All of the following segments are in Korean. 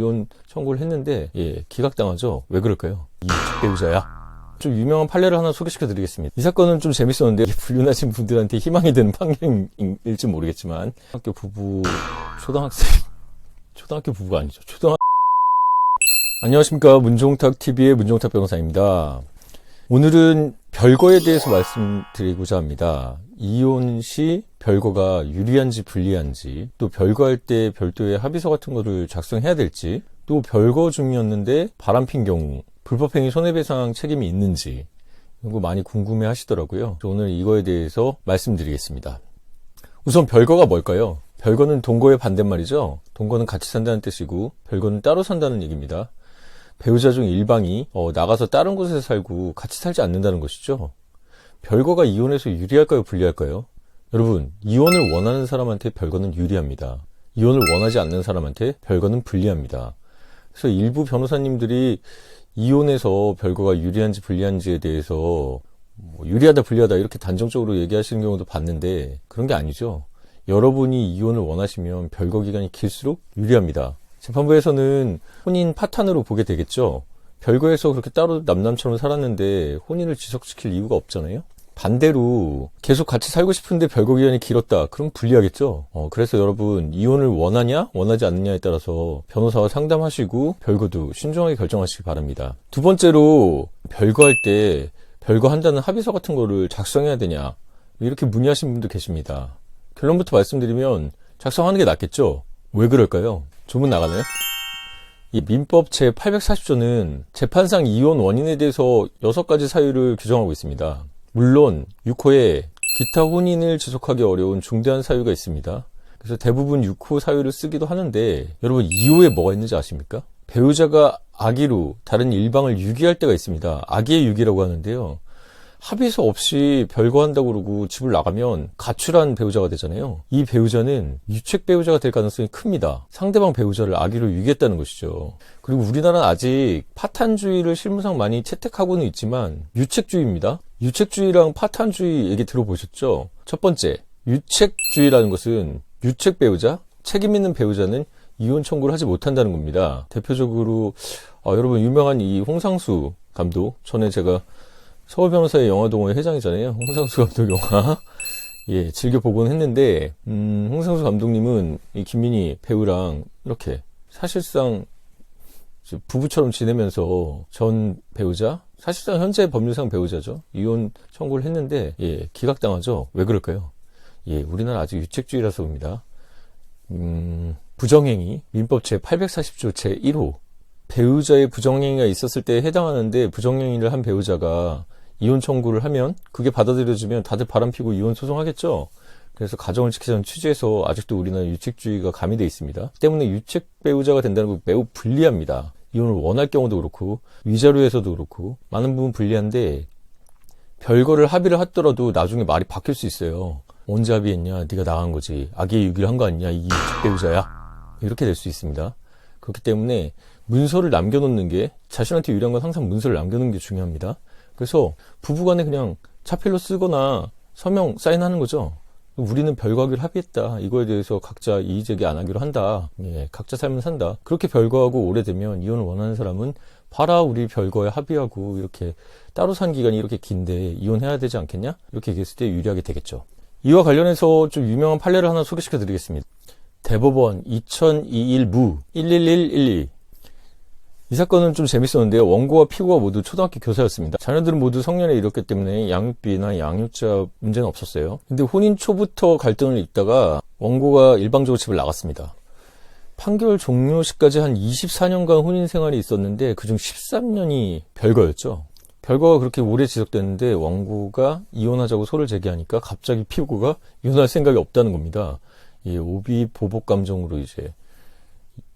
이혼 청구를 했는데 기각당하죠. 왜 그럴까요? 이유책 배우자야. 좀 유명한 판례를 하나 소개시켜 드리겠습니다. 이 사건은 좀 재밌었는데 불륜하신 분들한테 희망이 되는 판결일지 모르겠지만 초등학교 부부 초등학교 부부가 아니죠. 안녕하십니까. 문종탁TV의 문종탁 변호사입니다. 오늘은 별거에 대해서 말씀드리고자 합니다. 이혼 시 별거가 유리한지 불리한지, 또 별거할 때 별도의 합의서 같은 거를 작성해야 될지, 또 별거 중이었는데 바람핀 경우 불법행위 손해배상 책임이 있는지 이런 거 많이 궁금해 하시더라고요. 오늘 이거에 대해서 말씀드리겠습니다. 우선 별거가 뭘까요? 별거는 동거의 반대말이죠. 동거는 같이 산다는 뜻이고 별거는 따로 산다는 얘기입니다. 배우자 중 일방이 나가서 다른 곳에서 살고 같이 살지 않는다는 것이죠. 별거가 이혼에서 유리할까요? 불리할까요? 여러분, 이혼을 원하는 사람한테 별거는 유리합니다. 이혼을 원하지 않는 사람한테 별거는 불리합니다. 그래서 일부 변호사님들이 이혼에서 별거가 유리한지 불리한지에 대해서 유리하다 불리하다 이렇게 단정적으로 얘기하시는 경우도 봤는데 그런 게 아니죠. 여러분이 이혼을 원하시면 별거 기간이 길수록 유리합니다. 재판부에서는 혼인 파탄으로 보게 되겠죠. 별거에서 그렇게 따로 남남처럼 살았는데 혼인을 지속시킬 이유가 없잖아요. 반대로 계속 같이 살고 싶은데 별거 기간이 길었다. 그럼 불리하겠죠. 그래서 여러분, 이혼을 원하냐 원하지 않느냐에 따라서 변호사와 상담하시고 별거도 신중하게 결정하시기 바랍니다. 두 번째로, 별거할 때 별거 한다는 합의서 같은 거를 작성해야 되냐 이렇게 문의하신 분도 계십니다. 결론부터 말씀드리면 작성하는 게 낫겠죠. 왜 그럴까요? 조문 나가나요? 이 민법 제840조는 재판상 이혼 원인에 대해서 6가지 사유를 규정하고 있습니다. 물론 6호에 기타 혼인을 지속하기 어려운 중대한 사유가 있습니다. 그래서 대부분 6호 사유를 쓰기도 하는데, 여러분 2호에 뭐가 있는지 아십니까? 배우자가 악의로 다른 일방을 유기할 때가 있습니다. 악의의 유기라고 하는데요. 합의서 없이 별거한다고 그러고 집을 나가면 가출한 배우자가 되잖아요. 이 배우자는 유책 배우자가 될 가능성이 큽니다. 상대방 배우자를 악의로 유기했다는 것이죠. 그리고 우리나라는 아직 파탄주의를 실무상 많이 채택하고는 있지만 유책주의입니다. 유책주의랑 파탄주의 얘기 들어보셨죠? 첫 번째, 유책주의라는 것은 유책 배우자, 책임 있는 배우자는 이혼 청구를 하지 못한다는 겁니다. 대표적으로 여러분 유명한 이 홍상수 감독, 전에 제가 서울 변호사의 영화동호회 회장이잖아요. 홍상수 감독 영화 즐겨보곤 했는데, 홍상수 감독님은 이 김민희 배우랑 이렇게 사실상 부부처럼 지내면서 전 배우자, 사실상 현재 법률상 배우자죠, 이혼 청구를 했는데 기각당하죠. 왜 그럴까요? 우리나라 아직 유책주의라서 그럽니다. 부정행위, 민법 제840조 제1호, 배우자의 부정행위가 있었을 때 해당하는데, 부정행위를 한 배우자가 이혼 청구를 하면 그게 받아들여지면 다들 바람피고 이혼 소송하겠죠. 그래서 가정을 지키자는 취지에서 아직도 우리나라 유책주의가 가미되어 있습니다. 때문에 유책 배우자가 된다는 거 매우 불리합니다. 이혼을 원할 경우도 그렇고 위자료에서도 그렇고 많은 부분 불리한데, 별거를 합의를 하더라도 나중에 말이 바뀔 수 있어요. 언제 합의했냐, 네가 나간 거지, 악의 유기를 한 거 아니냐, 이 유책 배우자야, 이렇게 될 수 있습니다. 그렇기 때문에 문서를 남겨놓는 게, 자신한테 유리한 건 항상 문서를 남겨놓는 게 중요합니다. 그래서 부부간에 그냥 차필로 쓰거나 서명 사인하는 거죠. 우리는 별거하기로 합의했다. 이거에 대해서 각자 이의제기 안 하기로 한다. 각자 삶을 산다. 그렇게 별거하고 오래되면 이혼을 원하는 사람은 봐라, 우리 별거에 합의하고 이렇게 따로 산 기간이 이렇게 긴데 이혼해야 되지 않겠냐? 이렇게 얘기했을 때 유리하게 되겠죠. 이와 관련해서 좀 유명한 판례를 하나 소개시켜 드리겠습니다. 대법원 2021무 11112. 이 사건은 좀 재밌었는데요. 원고와 피고가 모두 초등학교 교사였습니다. 자녀들은 모두 성년에 이뤘기 때문에 양육비나 양육자 문제는 없었어요. 근데 혼인 초부터 갈등을 잇다가 원고가 일방적으로 집을 나갔습니다. 판결 종료 시까지 한 24년간 혼인 생활이 있었는데 그중 13년이 별거였죠. 별거가 그렇게 오래 지속됐는데 원고가 이혼하자고 소를 제기하니까 갑자기 피고가 이혼할 생각이 없다는 겁니다. 오비 보복 감정으로 이제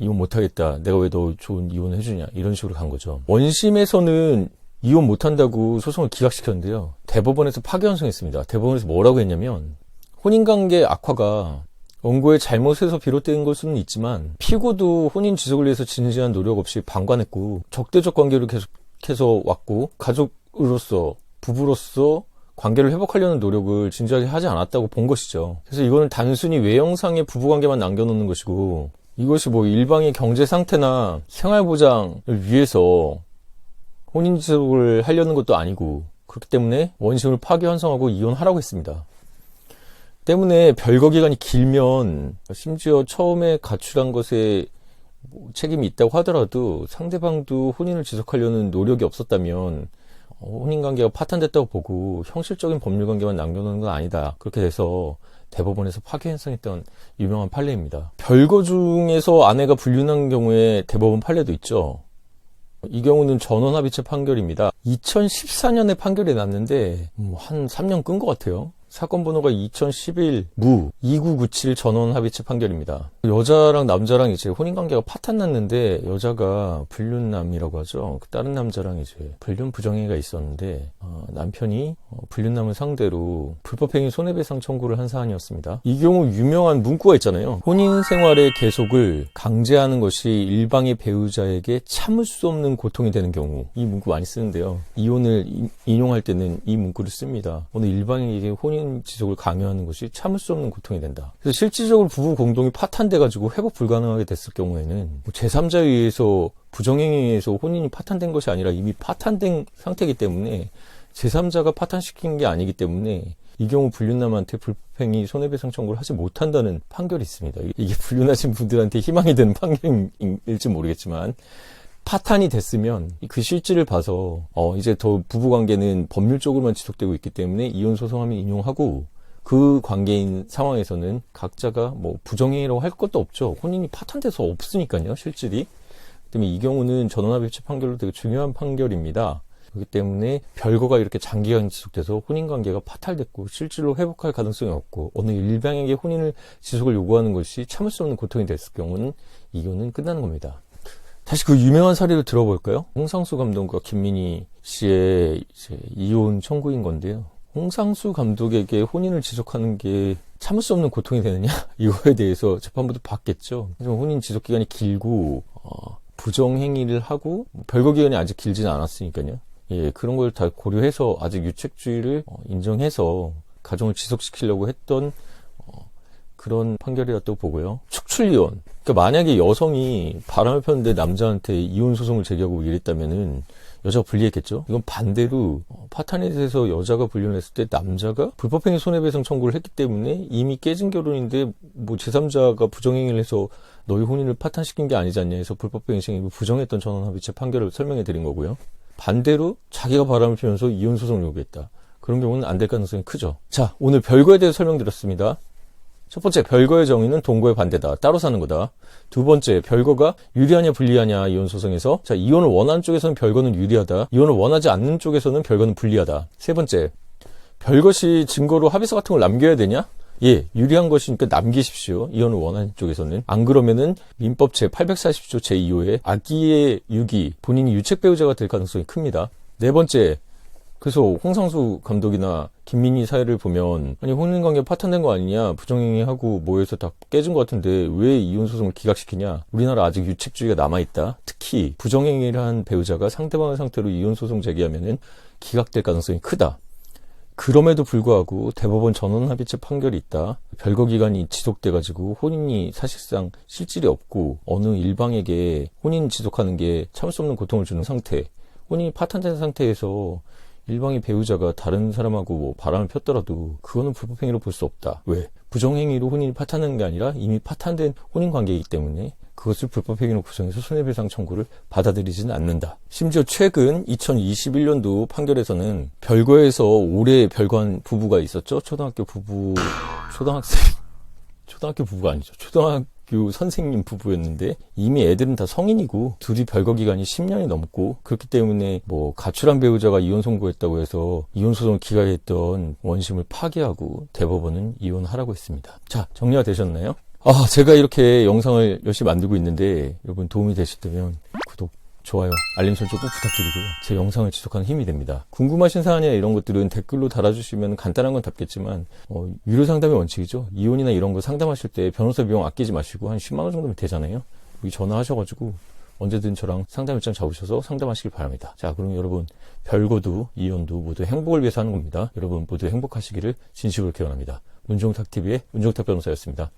이혼 못하겠다, 내가 왜 너 좋은 이혼을 해주냐, 이런 식으로 간 거죠. 원심에서는 이혼 못한다고 소송을 기각시켰는데요. 대법원에서 파기환송했습니다. 대법원에서 뭐라고 했냐면, 혼인관계 악화가 원고의 잘못에서 비롯된 걸 수는 있지만 피고도 혼인 지속을 위해서 진지한 노력 없이 방관했고 적대적 관계를 계속해서 왔고, 가족으로서, 부부로서 관계를 회복하려는 노력을 진지하게 하지 않았다고 본 것이죠. 그래서 이거는 단순히 외형상의 부부관계만 남겨놓는 것이고, 이것이 뭐 일방의 경제 상태나 생활 보장을 위해서 혼인 지속을 하려는 것도 아니고, 그렇기 때문에 원심을 파기환송하고 이혼하라고 했습니다. 때문에 별거 기간이 길면 심지어 처음에 가출한 것에 책임이 있다고 하더라도 상대방도 혼인을 지속하려는 노력이 없었다면 혼인관계가 파탄됐다고 보고 형식적인 법률관계만 남겨놓는 건 아니다. 그렇게 돼서 대법원에서 파기환송했던 유명한 판례입니다. 별거 중에서 아내가 불륜한 경우에 대법원 판례도 있죠. 이 경우는 전원합의체 판결입니다. 2014년에 판결이 났는데 한 3년 끈 것 같아요. 사건 번호가 2011 무 2997 전원합의체 판결입니다. 여자랑 남자랑 이제 혼인관계가 파탄났는데 여자가 불륜남이라고 하죠. 다른 남자랑 이제 불륜 부정행위가 있었는데 남편이 불륜남을 상대로 불법행위 손해배상 청구를 한 사안이었습니다. 이 경우 유명한 문구가 있잖아요. 혼인 생활의 계속을 강제하는 것이 일방의 배우자에게 참을 수 없는 고통이 되는 경우, 이 문구 많이 쓰는데요. 이혼을 인용할 때는 이 문구를 씁니다. 어느 일방에게 혼인 지속을 강요하는 것이 참을 수 없는 고통이 된다. 그래서 실질적으로 부부 공동이 파탄돼가지고 회복 불가능하게 됐을 경우에는 제3자에 의해서 부정행위에 의해서 혼인이 파탄된 것이 아니라 이미 파탄된 상태이기 때문에 제3자가 파탄시킨 게 아니기 때문에 이 경우 불륜남한테 불법행위 손해배상 청구를 하지 못한다는 판결이 있습니다. 이게 불륜하신 분들한테 희망이 되는 판결일지 모르겠지만 파탄이 됐으면 그 실질을 봐서 이제 더 부부관계는 법률적으로만 지속되고 있기 때문에 이혼 소송하면 인용하고, 그 관계인 상황에서는 각자가 뭐 부정행위라고 할 것도 없죠. 혼인이 파탄돼서 없으니까요, 실질이. 때문에 이 경우는 전원합의체 판결로 되게 중요한 판결입니다. 그렇기 때문에 별거가 이렇게 장기간 지속돼서 혼인관계가 파탈됐고 실질로 회복할 가능성이 없고 어느 일방에게 혼인을 지속을 요구하는 것이 참을 수 없는 고통이 됐을 경우는 이혼은 끝나는 겁니다. 다시 그 유명한 사례를 들어볼까요? 홍상수 감독과 김민희 씨의 이제 이혼 청구인 건데요. 홍상수 감독에게 혼인을 지속하는 게 참을 수 없는 고통이 되느냐? 이거에 대해서 재판부도 봤겠죠. 혼인 지속 기간이 길고 부정행위를 하고 별거 기간이 아직 길지는 않았으니까요. 예, 그런 걸 다 고려해서 아직 유책주의를 인정해서 가정을 지속시키려고 했던 그런 판결이었다고 보고요. 축출이혼. 그러니까 만약에 여성이 바람을 폈는데 남자한테 이혼 소송을 제기하고 이랬다면은 여자가 불리했겠죠. 이건 반대로 파탄에 대해서 여자가 불륜했을 때 남자가 불법행위 손해배상 청구를 했기 때문에 이미 깨진 결혼인데 뭐 제3자가 부정행위를 해서 너희 혼인을 파탄시킨 게 아니지 않냐 해서 불법행위 행위를 부정했던 전원합의체 판결을 설명해 드린 거고요. 반대로 자기가 바람을 피우면서 이혼 소송을 요구했다. 그런 경우는 안 될 가능성이 크죠. 자, 오늘 별거에 대해서 설명드렸습니다. 첫 번째, 별거의 정의는 동거의 반대다. 따로 사는 거다. 두 번째, 별거가 유리하냐 불리하냐 이혼 소송에서. 자, 이혼을 원하는 쪽에서는 별거는 유리하다. 이혼을 원하지 않는 쪽에서는 별거는 불리하다. 세 번째, 별것이 증거로 합의서 같은 걸 남겨야 되냐? 예, 유리한 것이니까 남기십시오. 이혼을 원하는 쪽에서는. 안 그러면은 민법 제840조 제2호에 아기의 유기, 본인이 유책 배우자가 될 가능성이 큽니다. 네 번째, 그래서 홍상수 감독이나 김민희 사회를 보면 아니 혼인관계 파탄된 거 아니냐, 부정행위하고 뭐해서 다 깨진 것 같은데 왜 이혼 소송을 기각시키냐. 우리나라 아직 유책주의가 남아있다. 특히 부정행위를 한 배우자가 상대방의 상태로 이혼 소송 제기하면은 기각될 가능성이 크다. 그럼에도 불구하고 대법원 전원합의체 판결이 있다. 별거 기간이 지속돼가지고 혼인이 사실상 실질이 없고 어느 일방에게 혼인 지속하는 게 참을 수 없는 고통을 주는 상태, 혼인이 파탄된 상태에서 일방의 배우자가 다른 사람하고 뭐 바람을 폈더라도 그거는 불법행위로 볼 수 없다. 왜? 부정행위로 혼인이 파탄된 게 아니라 이미 파탄된 혼인관계이기 때문에 그것을 불법행위로 구성해서 손해배상 청구를 받아들이지는 않는다. 심지어 최근 2021년도 판결에서는 별거에서 올해 별거한 부부가 있었죠. 초등학교 부부가 아니죠. 초등학교 선생님 부부였는데 이미 애들은 다 성인이고 둘이 별거 기간이 10년이 넘고 그렇기 때문에 뭐 가출한 배우자가 이혼 선고했다고 해서 이혼 소송을 기각했던 원심을 파기하고 대법원은 이혼하라고 했습니다. 자, 정리가 되셨나요? 제가 이렇게 영상을 열심히 만들고 있는데 여러분 도움이 되셨다면 구독, 좋아요, 알림 설정 꼭 부탁드리고요. 제 영상을 지속하는 힘이 됩니다. 궁금하신 사안이나 이런 것들은 댓글로 달아주시면 간단한 건 답겠지만 유료 상담의 원칙이죠. 이혼이나 이런 거 상담하실 때 변호사 비용 아끼지 마시고 한 10만 원 정도면 되잖아요. 여기 전화하셔가지고 언제든 저랑 상담 일정 잡으셔서 상담하시길 바랍니다. 자, 그럼 여러분 별거도 이혼도 모두 행복을 위해서 하는 겁니다. 여러분 모두 행복하시기를 진심으로 기원합니다. 문종탁TV의 문종탁 변호사였습니다.